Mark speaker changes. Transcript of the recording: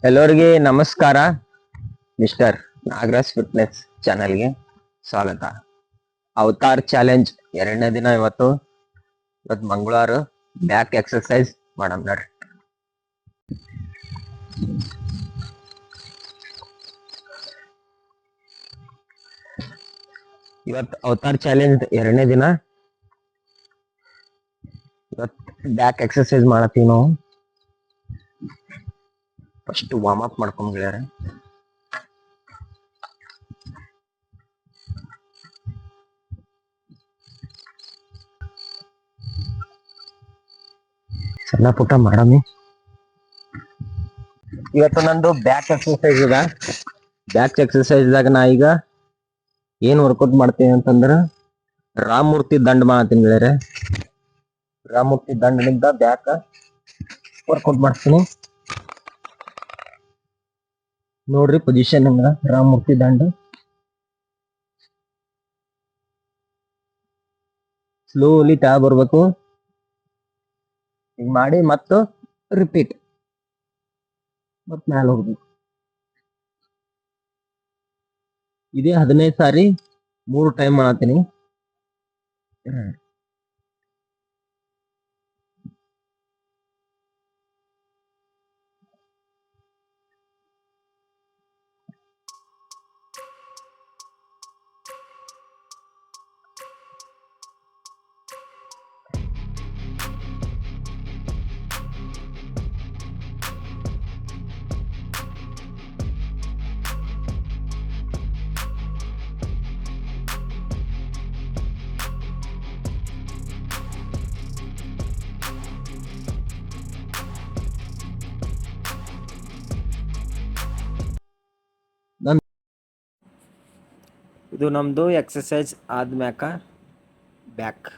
Speaker 1: ಎಲ್ಲರಿಗೆ ನಮಸ್ಕಾರ. Mister Nagaraj fitness ಚಾನೆಲ್ಗೆ ಸ್ವಾಗತ. ಅವತಾರ್ ಚಾಲೆಂಜ್ 2ನೇ ದಿನ. ಇವತ್ತು ಮಂಗಳವಾರ ಬ್ಯಾಕ್ ಎಕ್ಸರ್ಸೈಸ್ ಮಾಡಮ್ ನೋಡ್ರಿ. ಇವತ್ತು ಅವತಾರ್ ಚಾಲೆಂಜ್ 2ನೇ ದಿನ. ಇವತ್ತು ಬ್ಯಾಕ್ ಎಕ್ಸರ್ಸೈಸ್ ಮಾಡತ್ತೀವಿ ನಾವು. ಫಸ್ಟ್ ವಾರ್ಮ್ ಅಪ್ ಮಾಡ್ಕೊಂಡ್ಬಿಡ್ಯಾರ. ಸಣ್ಣ ಪುಟ್ಟ ಮಾಡಮಿ. ಇವತ್ತು ನಂದು ಬ್ಯಾಕ್ ಎಕ್ಸರ್ಸೈಸ್ ಇದ. ಬ್ಯಾಕ್ ಎಕ್ಸರ್ಸೈಸ್ ದಾಗ ನಾ ಈಗ ಏನ್ ವರ್ಕೌಟ್ ಮಾಡ್ತೀನಿ ಅಂತಂದ್ರ ರಾಮಮೂರ್ತಿ ದಂಡ ಮಾಡತ್ತೀನಿ ಗೆಳೆಯರೆ. ರಾಮಮೂರ್ತಿ ದಂಡನಿಂದ ಬ್ಯಾಕ್ ವರ್ಕೌಟ್ ಮಾಡ್ತೀನಿ ನೋಡ್ರಿ. ಪೊಸಿಷನ್ ಹಂಗ ರಾಮಮೂರ್ತಿ ದಂಡ ಸ್ಲೋಲಿ ತಾ ಬರ್ಬೇಕು. ಹಿಂಗ್ ಮಾಡಿ ಮತ್ತು ರಿಪೀಟ್ ಮತ್ ಮ್ಯಾಲ ಹೋಗ್ಬೇಕು. ಇದೇ 15 ಸಾರಿ 3 ಟೈಮ್ ಮಾಡತ್ತೀನಿ. ಇದು ನಮ್ದು ಎಕ್ಸರ್ಸೈಸ್ ಆದ್ಮ್ಯಾಕ ಬ್ಯಾಕ್